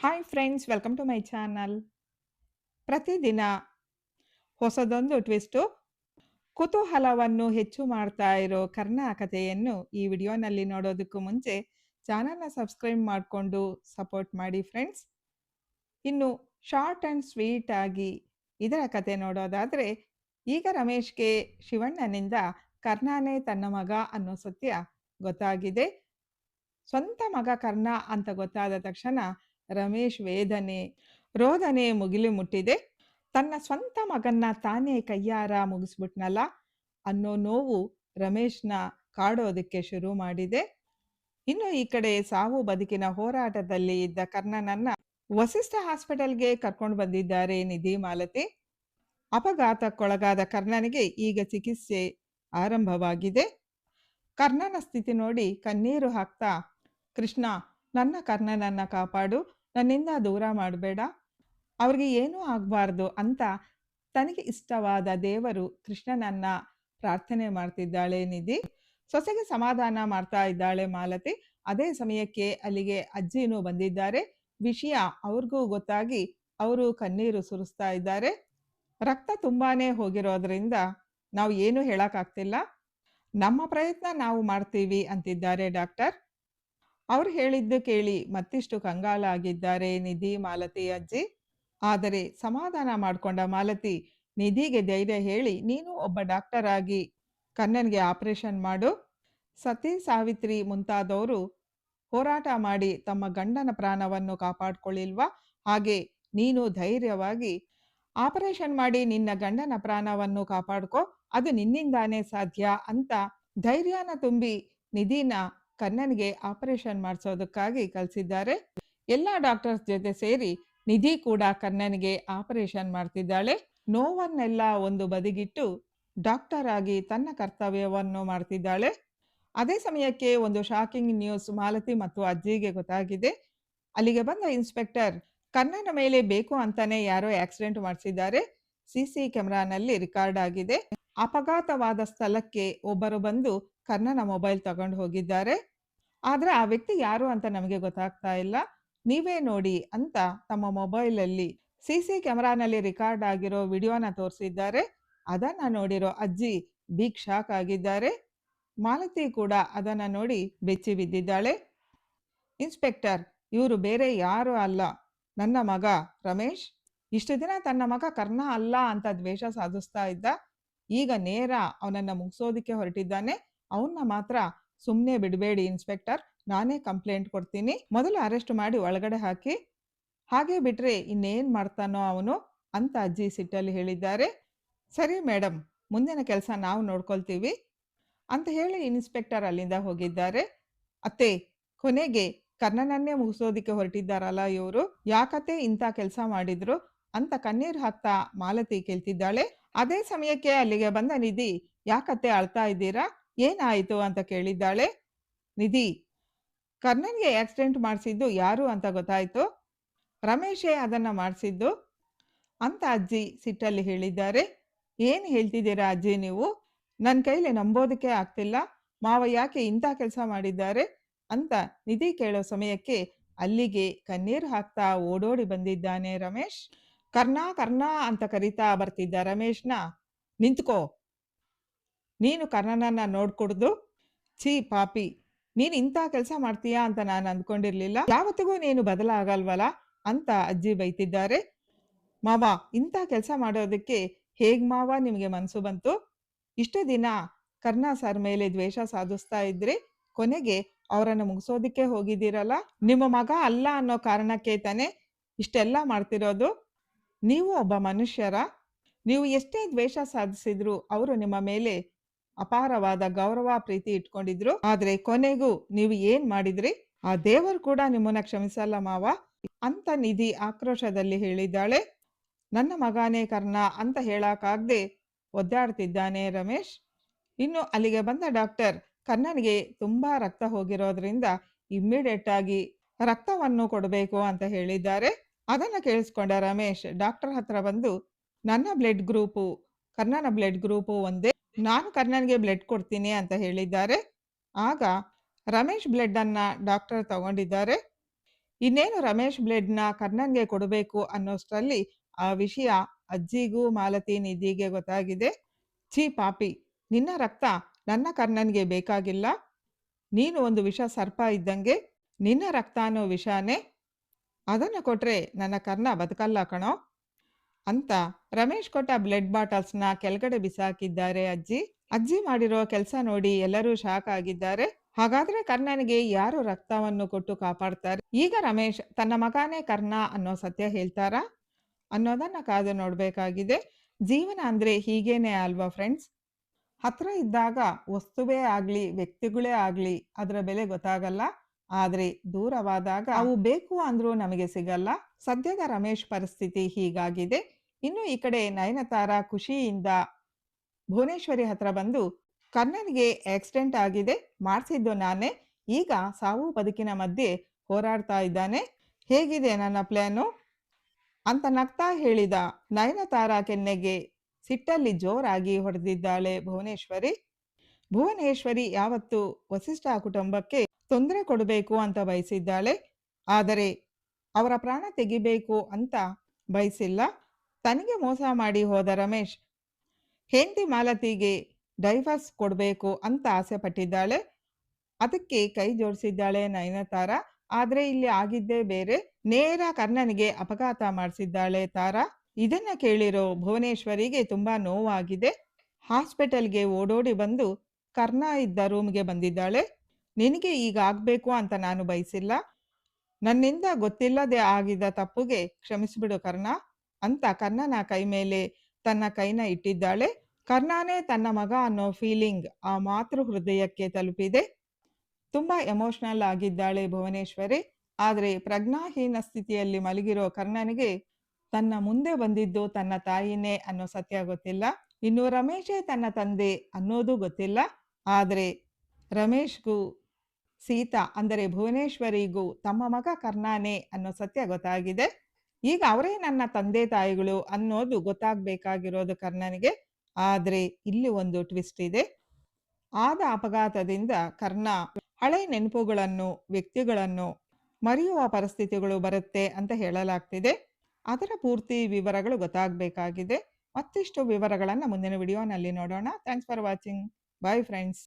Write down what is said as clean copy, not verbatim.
Hi friends, welcome to my channel. ಪ್ರತಿದಿನ ಹೊಸದೊಂದು twist, ಕುತೂಹಲವನ್ನು ಹೆಚ್ಚು ಮಾಡ್ತಾ ಇರೋ ಕರ್ಣ ಕಥೆಯನ್ನು ಈ ವಿಡಿಯೋನಲ್ಲಿ ನೋಡೋದಕ್ಕೂ ಮುಂಚೆ ಚಾನಲ್ನ ಸಬ್ಸ್ಕ್ರೈಬ್ ಮಾಡಿಕೊಂಡು ಸಪೋರ್ಟ್ ಮಾಡಿ ಫ್ರೆಂಡ್ಸ್. ಇನ್ನು ಶಾರ್ಟ್ ಆ್ಯಂಡ್ ಸ್ವೀಟ್ ಆಗಿ ಇದರ ಕತೆ ನೋಡೋದಾದರೆ, ಈಗ ರಮೇಶ್ಗೆ ಶಿವಣ್ಣನಿಂದ ಕರ್ಣನೇ ತನ್ನ ಮಗ ಅನ್ನೋ ಸತ್ಯ ಗೊತ್ತಾಗಿದೆ. ಸ್ವಂತ ಮಗ ಕರ್ಣ ಅಂತ ಗೊತ್ತಾದ ತಕ್ಷಣ ರಮೇಶ್ ವೇದನೆ ರೋದನೆ ಮುಗಿಲು ಮುಟ್ಟಿದೆ. ತನ್ನ ಸ್ವಂತ ಮಗನ್ನ ತಾನೇ ಕೈಯಾರ ಮುಗಿಸ್ಬಿಟ್ನಲ್ಲ ಅನ್ನೋ ನೋವು ರಮೇಶ್ನ ಕಾಡೋದಕ್ಕೆ ಶುರು ಮಾಡಿದೆ. ಇನ್ನು ಈ ಕಡೆ ಸಾವು ಬದುಕಿನ ಹೋರಾಟದಲ್ಲಿ ಇದ್ದ ಕರ್ಣನನ್ನ ವಸಿಷ್ಠ ಹಾಸ್ಪಿಟಲ್ಗೆ ಕರ್ಕೊಂಡು ಬಂದಿದ್ದಾರೆ ನಿಧಿ ಮಾಲತಿ. ಅಪಘಾತಕ್ಕೊಳಗಾದ ಕರ್ಣನಿಗೆ ಈಗ ಚಿಕಿತ್ಸೆ ಆರಂಭವಾಗಿದೆ. ಕರ್ಣನ ಸ್ಥಿತಿ ನೋಡಿ ಕಣ್ಣೀರು ಹಾಕ್ತಾ, ಕೃಷ್ಣ, ನನ್ನ ಕರ್ಣನನ್ನ ಕಾಪಾಡು, ನನ್ನಿಂದ ದೂರ ಮಾಡಬೇಡ, ಅವ್ರಿಗೆ ಏನೂ ಆಗಬಾರ್ದು ಅಂತ ತನಗೆ ಇಷ್ಟವಾದ ದೇವರು ಕೃಷ್ಣನನ್ನ ಪ್ರಾರ್ಥನೆ ಮಾಡ್ತಿದ್ದಾಳೆ ನಿಧಿ. ಸೊಸೆಗೆ ಸಮಾಧಾನ ಮಾಡ್ತಾ ಇದ್ದಾಳೆ ಮಾಲತಿ. ಅದೇ ಸಮಯಕ್ಕೆ ಅಲ್ಲಿಗೆ ಅಜ್ಜಿನೂ ಬಂದಿದ್ದಾರೆ. ವಿಷಯ ಅವ್ರಿಗೂ ಗೊತ್ತಾಗಿ ಅವರು ಕಣ್ಣೀರು ಸುರಿಸ್ತಾ ಇದ್ದಾರೆ. ರಕ್ತ ತುಂಬಾನೇ ಹೋಗಿರೋದ್ರಿಂದ ನಾವು ಏನು ಹೇಳಕ್ಕಾಗ್ತಿಲ್ಲ, ನಮ್ಮ ಪ್ರಯತ್ನ ನಾವು ಮಾಡ್ತೀವಿ ಅಂತಿದ್ದಾರೆ ಡಾಕ್ಟರ್. ಅವ್ರು ಹೇಳಿದ್ದು ಕೇಳಿ ಮತ್ತಿಷ್ಟು ಕಂಗಾಲಾಗಿದ್ದಾರೆ ನಿಧಿ ಮಾಲತಿ ಅಜ್ಜಿ. ಆದರೆ ಸಮಾಧಾನ ಮಾಡಿಕೊಂಡ ಮಾಲತಿ ನಿಧಿಗೆ ಧೈರ್ಯ ಹೇಳಿ, ನೀನು ಒಬ್ಬ ಡಾಕ್ಟರ್ ಆಗಿ ಕರ್ಣನ್ಗೆ ಆಪರೇಷನ್ ಮಾಡು. ಸತಿ ಸಾವಿತ್ರಿ ಮುಂತಾದವರು ಹೋರಾಟ ಮಾಡಿ ತಮ್ಮ ಗಂಡನ ಪ್ರಾಣವನ್ನು ಕಾಪಾಡ್ಕೊಳ್ಳಿಲ್ವಾ, ಹಾಗೆ ನೀನು ಧೈರ್ಯವಾಗಿ ಆಪರೇಷನ್ ಮಾಡಿ ನಿನ್ನ ಗಂಡನ ಪ್ರಾಣವನ್ನು ಕಾಪಾಡ್ಕೋ, ಅದು ನಿನ್ನಿಂದಾನೇ ಸಾಧ್ಯ ಅಂತ ಧೈರ್ಯನ ತುಂಬಿ ನಿಧಿನ ಕರ್ಣನ್ಗೆ ಆಪರೇಷನ್ ಮಾಡಿಸೋದಕ್ಕಾಗಿ ಕಳಿಸಿದ್ದಾರೆ. ಎಲ್ಲ ಡಾಕ್ಟರ್ಸ್ ಜೊತೆ ಸೇರಿ ನಿಧಿ ಕೂಡ ಕರ್ಣನ್ಗೆ ಆಪರೇಷನ್ ಮಾಡ್ತಿದ್ದಾಳೆ. ನೋವನ್ನೆಲ್ಲ ಒಂದು ಬದಿಗಿಟ್ಟು ಡಾಕ್ಟರ್ ಆಗಿ ತನ್ನ ಕರ್ತವ್ಯವನ್ನು ಮಾಡ್ತಿದ್ದಾಳೆ. ಅದೇ ಸಮಯಕ್ಕೆ ಒಂದು ಶಾಕಿಂಗ್ ನ್ಯೂಸ್ ಮಾಲತಿ ಮತ್ತು ಅಜ್ಜಿಗೆ ಗೊತ್ತಾಗಿದೆ. ಅಲ್ಲಿಗೆ ಬಂದ ಇನ್ಸ್ಪೆಕ್ಟರ್, ಕರ್ಣನ ಮೇಲೆ ಬೇಕು ಅಂತಾನೆ ಯಾರೋ ಆಕ್ಸಿಡೆಂಟ್ ಮಾಡಿಸಿದ್ದಾರೆ, ಸಿಸಿ ಕ್ಯಾಮೆರಾನಲ್ಲಿ ರೆಕಾರ್ಡ್ ಆಗಿದೆ. ಅಪಘಾತವಾದ ಸ್ಥಳಕ್ಕೆ ಒಬ್ಬರು ಬಂದು ಕರ್ಣನ ಮೊಬೈಲ್ ತಗೊಂಡು ಹೋಗಿದ್ದಾರೆ. ಆದ್ರೆ ಆ ವ್ಯಕ್ತಿ ಯಾರು ಅಂತ ನಮಗೆ ಗೊತ್ತಾಗ್ತಾ ಇಲ್ಲ, ನೀವೇ ನೋಡಿ ಅಂತ ತಮ್ಮ ಮೊಬೈಲಲ್ಲಿ ಸಿಸಿ ಕ್ಯಾಮೆರಾನಲ್ಲಿ ರೆಕಾರ್ಡ್ ಆಗಿರೋ ವಿಡಿಯೋನ ತೋರಿಸಿದ್ದಾರೆ. ಅದನ್ನ ನೋಡಿರೋ ಅಜ್ಜಿ ಬಿಗ್ ಶಾಕ್ ಆಗಿದ್ದಾರೆ. ಮಾಲತಿ ಕೂಡ ಅದನ್ನ ನೋಡಿ ಬೆಚ್ಚಿ ಬಿದ್ದಿದ್ದಾಳೆ. ಇನ್ಸ್ಪೆಕ್ಟರ್, ಇವರು ಬೇರೆ ಯಾರು ಅಲ್ಲ, ನನ್ನ ಮಗ ರಮೇಶ್. ಇಷ್ಟು ದಿನ ತನ್ನ ಮಗ ಕರ್ಣ ಅಲ್ಲ ಅಂತ ದ್ವೇಷ ಸಾಧಿಸ್ತಾ ಇದ್ದ, ಈಗ ನೇರ ಅವನನ್ನ ಮುಗಿಸೋದಿಕ್ಕೆ ಹೊರಟಿದ್ದಾನೆ. ಅವನ್ನ ಮಾತ್ರ ಸುಮ್ಮನೆ ಬಿಡಬೇಡಿ ಇನ್ಸ್ಪೆಕ್ಟರ್, ನಾನೇ ಕಂಪ್ಲೇಂಟ್ ಕೊಡ್ತೀನಿ, ಮೊದಲು ಅರೆಸ್ಟ್ ಮಾಡಿ ಒಳಗಡೆ ಹಾಕಿ, ಹಾಗೆ ಬಿಟ್ರೆ ಇನ್ನೇನ್ ಮಾಡ್ತಾನೋ ಅವನು ಅಂತ ಅಜ್ಜಿ ಸಿಟ್ಟಲ್ಲಿ ಹೇಳಿದ್ದಾರೆ. ಸರಿ ಮೇಡಮ್, ಮುಂದಿನ ಕೆಲಸ ನಾವು ನೋಡ್ಕೊಳ್ತೀವಿ ಅಂತ ಹೇಳಿ ಇನ್ಸ್ಪೆಕ್ಟರ್ ಅಲ್ಲಿಂದ ಹೋಗಿದ್ದಾರೆ. ಅತ್ತೆ, ಕೊನೆಗೆ ಕರ್ಣನನ್ನೇ ಮುಗಿಸೋದಿಕ್ಕೆ ಹೊರಟಿದ್ದಾರಲ್ಲ ಇವರು, ಯಾಕತ್ತೆ ಇಂಥ ಕೆಲಸ ಮಾಡಿದ್ರು ಅಂತ ಕಣ್ಣೀರು ಹಾಕ್ತಾ ಮಾಲತಿ ಕೇಳ್ತಿದ್ದಾಳೆ. ಅದೇ ಸಮಯಕ್ಕೆ ಅಲ್ಲಿಗೆ ಬಂದ ನಿಧಿ, ಯಾಕತ್ತೆ ಅಳ್ತಾ ಇದ್ದೀರಾ, ಏನಾಯಿತು ಅಂತ ಕೇಳಿದ್ದಾಳೆ. ನಿಧಿ, ಕರ್ಣನ್ಗೆ ಆಕ್ಸಿಡೆಂಟ್ ಮಾಡಿಸಿದ್ದು ಯಾರು ಅಂತ ಗೊತ್ತಾಯ್ತು, ರಮೇಶೇ ಅದನ್ನ ಮಾಡಿಸಿದ್ದು ಅಂತ ಅಜ್ಜಿ ಸಿಟ್ಟಲ್ಲಿ ಹೇಳಿದ್ದಾರೆ. ಏನು ಹೇಳ್ತಿದ್ದೀರಾ ಅಜ್ಜಿ ನೀವು, ನನ್ನ ಕೈಲಿ ನಂಬೋದಕ್ಕೆ ಆಗ್ತಿಲ್ಲ, ಮಾವ ಯಾಕೆ ಇಂಥ ಕೆಲಸ ಮಾಡಿದ್ದಾರೆ ಅಂತ ನಿಧಿ ಕೇಳೋ ಸಮಯಕ್ಕೆ ಅಲ್ಲಿಗೆ ಕಣ್ಣೀರು ಹಾಕ್ತಾ ಓಡೋಡಿ ಬಂದಿದ್ದಾನೆ ರಮೇಶ್. ಕರ್ಣ ಕರ್ಣ ಅಂತ ಕರೀತಾ ಬರ್ತಿದ್ದ ರಮೇಶ್ನ, ನಿಂತ್ಕೋ, ನೀನು ಕರ್ಣನನ್ನ ನೋಡ್ಕೊಡ್ದು, ಛೀ ಪಾಪಿ, ನೀನು ಇಂಥ ಕೆಲಸ ಮಾಡ್ತೀಯಾ ಅಂತ ನಾನು ಅಂದ್ಕೊಂಡಿರ್ಲಿಲ್ಲ, ಯಾವತ್ತಿಗೂ ನೀನು ಬದಲಾಗಲ್ವಲ್ಲ ಅಂತ ಅಜ್ಜಿ ಬೈತಿದ್ದಾರೆ. ಮಾವ, ಇಂಥ ಕೆಲಸ ಮಾಡೋದಕ್ಕೆ ಹೇಗ್ ಮಾವ ನಿಮಗೆ ಮನಸ್ಸು ಬಂತು, ಇಷ್ಟು ದಿನ ಕರ್ಣ ಸರ್ ಮೇಲೆ ದ್ವೇಷ ಸಾಧಿಸ್ತಾ ಇದ್ರಿ, ಕೊನೆಗೆ ಅವರನ್ನು ಮುಗಿಸೋದಿಕ್ಕೆ ಹೋಗಿದ್ದೀರಲ್ಲ, ನಿಮ್ಮ ಮಗ ಅಲ್ಲ ಅನ್ನೋ ಕಾರಣಕ್ಕೆ ತಾನೆ ಇಷ್ಟೆಲ್ಲ ಮಾಡ್ತಿರೋದು. ನೀವು ಒಬ್ಬ ಮನುಷ್ಯರ, ನೀವು ಎಷ್ಟೇ ದ್ವೇಷ ಸಾಧಿಸಿದ್ರು ಅವರು ನಿಮ್ಮ ಮೇಲೆ ಅಪಾರವಾದ ಗೌರವ ಪ್ರೀತಿ ಇಟ್ಕೊಂಡಿದ್ರು, ಆದ್ರೆ ಕೊನೆಗೂ ನೀವು ಏನ್ ಮಾಡಿದ್ರಿ, ಆ ದೇವರು ಕೂಡ ನಿಮ್ಮನ್ನ ಕ್ಷಮಿಸಲ್ಲ ಮಾವ ಅಂತ ನಿಧಿ ಆಕ್ರೋಶದಲ್ಲಿ ಹೇಳಿದ್ದಾಳೆ. ನನ್ನ ಮಗನೇ ಕರ್ಣ ಅಂತ ಹೇಳಕ್ಕಾಗ್ದೆ ಒದ್ದಾಡ್ತಿದ್ದಾನೆ ರಮೇಶ್. ಇನ್ನು ಅಲ್ಲಿಗೆ ಬಂದ ಡಾಕ್ಟರ್, ಕರ್ಣನಿಗೆ ತುಂಬಾ ರಕ್ತ ಹೋಗಿರೋದ್ರಿಂದ ಇಮ್ಮಿಡಿಯೇಟ್ ಆಗಿ ರಕ್ತವನ್ನು ಕೊಡಬೇಕು ಅಂತ ಹೇಳಿದ್ದಾರೆ. ಅದನ್ನ ಕೇಳಿಸ್ಕೊಂಡ ರಮೇಶ್ ಡಾಕ್ಟರ್ ಹತ್ರ ಬಂದು, ನನ್ನ ಬ್ಲಡ್ ಗ್ರೂಪು ಕರ್ಣನ ಬ್ಲಡ್ ಗ್ರೂಪು ಒಂದೇ, ನಾನು ಕರ್ಣನ್ಗೆ ಬ್ಲಡ್ ಕೊಡ್ತೀನಿ ಅಂತ ಹೇಳಿದ್ದಾರೆ. ಆಗ ರಮೇಶ್ ಬ್ಲಡ್ ಅನ್ನ ಡಾಕ್ಟರ್ ತಗೊಂಡಿದ್ದಾರೆ. ಇನ್ನೇನು ರಮೇಶ್ ಬ್ಲೇಡ್‌ನ ಕರ್ಣನ್‌ಗೆ ಕೊಡಬೇಕು ಅನ್ನೋಷ್ಟರಲ್ಲಿ ಆ ವಿಷಯ ಅಜ್ಜಿಗೂ, ಮಾಲತಿ, ನಿಧಿಗೆ ಗೊತ್ತಾಗಿದೆ. ಛೀ ಪಾಪಿ! ನಿನ್ನ ರಕ್ತ ನನ್ನ ಕರ್ಣನ್‌ಗೆ ಬೇಕಾಗಿಲ್ಲ. ನೀನು ಒಂದು ವಿಷ ಸರ್ಪ ಇದ್ದಂಗೆ. ನಿನ್ನ ರಕ್ತಾನೂ ವಿಷಾನೇ. ಅದನ್ನ ಕೊಟ್ರೆ ನನ್ನ ಕರ್ಣ ಬದುಕಲ್ಲ ಕಣೋ ಅಂತ ರಮೇಶ್ ಕೊಟ್ಟ ಬ್ಲಡ್ ಬಾಟಲ್ಸ್‌ನ ಕೆಳಗಡೆ ಬಿಸಾಕಿದ್ದಾರೆ ಅಜ್ಜಿ. ಅಜ್ಜಿ ಮಾಡಿರೋ ಕೆಲಸ ನೋಡಿ ಎಲ್ಲರೂ ಶಾಕ್ ಆಗಿದ್ದಾರೆ. ಹಾಗಾದ್ರೆ ಕರ್ಣನಿಗೆ ಯಾರು ರಕ್ತವನ್ನು ಕೊಟ್ಟು ಕಾಪಾಡ್ತಾರೆ? ಈಗ ರಮೇಶ್ ತನ್ನ ಮಗನೇ ಕರ್ಣ ಅನ್ನೋ ಸತ್ಯ ಹೇಳ್ತಾರಾ? ಅನ್ನೋದನ್ನ ಕಾದು ನೋಡ್ಬೇಕಾಗಿದೆ. ಜೀವನ ಅಂದ್ರೆ ಹೀಗೇನೆ ಅಲ್ವಾ ಫ್ರೆಂಡ್ಸ್? ಹತ್ರ ಇದ್ದಾಗ ವಸ್ತುವೇ ಆಗ್ಲಿ, ವ್ಯಕ್ತಿಗಳೇ ಆಗ್ಲಿ ಅದರ ಬೆಲೆ ಗೊತ್ತಾಗಲ್ಲ. ಆದ್ರೆ ದೂರವಾದಾಗ ಅವು ಬೇಕು ಅಂದ್ರೂ ನಮಗೆ ಸಿಗಲ್ಲ. ಸದ್ಯದ ರಮೇಶ್ ಪರಿಸ್ಥಿತಿ ಹೀಗಾಗಿದೆ. ಇನ್ನು ಈ ಕಡೆ ನಯನತಾರ ಖುಷಿಯಿಂದ ಭುವನೇಶ್ವರಿ ಹತ್ರ ಬಂದು, ಕರ್ಣನಿಗೆ ಆಕ್ಸಿಡೆಂಟ್ ಆಗಿದೆ, ಮಾಡ್ಸಿದ್ದು ನಾನೇ. ಈಗ ಸಾವು ಬದುಕಿನ ಮಧ್ಯೆ ಹೋರಾಡ್ತಾ ಇದ್ದಾನೆ. ಹೇಗಿದೆ ನನ್ನ ಪ್ಲಾನು ಅಂತ ನಗ್ತಾ ಹೇಳಿದ ನಯನತಾರ ಕೆನ್ನೆಗೆ ಸಿಟ್ಟಲ್ಲಿ ಜೋರಾಗಿ ಹೊಡೆದಿದ್ದಾಳೆ ಭುವನೇಶ್ವರಿ. ಭುವನೇಶ್ವರಿ ಯಾವತ್ತೂ ವಸಿಷ್ಠ ಕುಟುಂಬಕ್ಕೆ ತೊಂದರೆ ಕೊಡಬೇಕು ಅಂತ ಬಯಸಿದ್ದಾಳೆ. ಆದರೆ ಅವರ ಪ್ರಾಣ ತೆಗಿಬೇಕು ಅಂತ ಬಯಸಿಲ್ಲ. ತನಗೆ ಮೋಸ ಮಾಡಿ ಹೋದ ರಮೇಶ್ ಹೆಂಡತಿ ಮಾಲತಿಗೆ ಡೈವರ್ಸ್ ಕೊಡಬೇಕು ಅಂತ ಆಸೆ ಪಟ್ಟಿದ್ದಾಳೆ. ಅದಕ್ಕೆ ಕೈ ಜೋಡಿಸಿದ್ದಾಳೆ ನಯನತಾರ. ಆದ್ರೆ ಇಲ್ಲಿ ಆಗಿದ್ದೇ ಬೇರೆ. ನೇರ ಕರ್ಣನಿಗೆ ಅಪಘಾತ ಮಾಡಿಸಿದ್ದಾಳೆ ತಾರಾ. ಇದನ್ನ ಕೇಳಿರೋ ಭುವನೇಶ್ವರಿಗೆ ತುಂಬಾ ನೋವಾಗಿದೆ. ಹಾಸ್ಪಿಟಲ್ಗೆ ಓಡೋಡಿ ಬಂದು ಕರ್ಣ ಇದ್ದ ರೂಮ್ಗೆ ಬಂದಿದ್ದಾಳೆ. ನಿನಗೆ ಈಗ ಆಗ್ಬೇಕು ಅಂತ ನಾನು ಬಯಸಿಲ್ಲ. ನನ್ನಿಂದ ಗೊತ್ತಿಲ್ಲದೆ ಆಗಿದ್ದ ತಪ್ಪುಗೆ ಕ್ಷಮಿಸಿಬಿಡು ಕರ್ಣ ಅಂತ ಕರ್ಣನ ಕೈ ಮೇಲೆ ತನ್ನ ಕೈನ ಇಟ್ಟಿದ್ದಾಳೆ. ಕರ್ಣನೇ ತನ್ನ ಮಗ ಅನ್ನೋ ಫೀಲಿಂಗ್ ಆ ಮಾತೃ ಹೃದಯಕ್ಕೆ ತಲುಪಿದೆ. ತುಂಬಾ ಎಮೋಷನಲ್ ಆಗಿದ್ದಾಳೆ ಭುವನೇಶ್ವರಿ. ಆದ್ರೆ ಪ್ರಜ್ಞಾಹೀನ ಸ್ಥಿತಿಯಲ್ಲಿ ಮಲಗಿರೋ ಕರ್ಣನಿಗೆ ತನ್ನ ಮುಂದೆ ಬಂದಿದ್ದು ತನ್ನ ತಾಯಿನೇ ಅನ್ನೋ ಸತ್ಯ ಗೊತ್ತಿಲ್ಲ. ಇನ್ನು ರಮೇಶೇ ತನ್ನ ತಂದೆ ಅನ್ನೋದು ಗೊತ್ತಿಲ್ಲ. ಆದ್ರೆ ರಮೇಶ್ಗೂ ಸೀತಾ ಅಂದರೆ ಭುವನೇಶ್ವರಿಗೂ ತಮ್ಮ ಮಗ ಕರ್ಣನೇ ಅನ್ನೋ ಸತ್ಯ ಗೊತ್ತಾಗಿದೆ. ಈಗ ಅವರೇ ನನ್ನ ತಂದೆ ತಾಯಿಗಳು ಅನ್ನೋದು ಗೊತ್ತಾಗ್ಬೇಕಾಗಿರೋದು ಕರ್ಣನಿಗೆ. ಆದ್ರೆ ಇಲ್ಲಿ ಒಂದು ಟ್ವಿಸ್ಟ್ ಇದೆ. ಆದ ಅಪಘಾತದಿಂದ ಕರ್ಣ ಹಳೆ ನೆನಪುಗಳನ್ನು, ವ್ಯಕ್ತಿಗಳನ್ನು ಮರೆಯುವ ಪರಿಸ್ಥಿತಿಗಳು ಬರುತ್ತೆ ಅಂತ ಹೇಳಲಾಗ್ತಿದೆ. ಅದರ ಪೂರ್ತಿ ವಿವರಗಳು ಗೊತ್ತಾಗಬೇಕಾಗಿದೆ. ಮತ್ತಿಷ್ಟು ವಿವರಗಳನ್ನು ಮುಂದಿನ ವಿಡಿಯೋನಲ್ಲಿ ನೋಡೋಣ. Thanks for watching. Bye friends.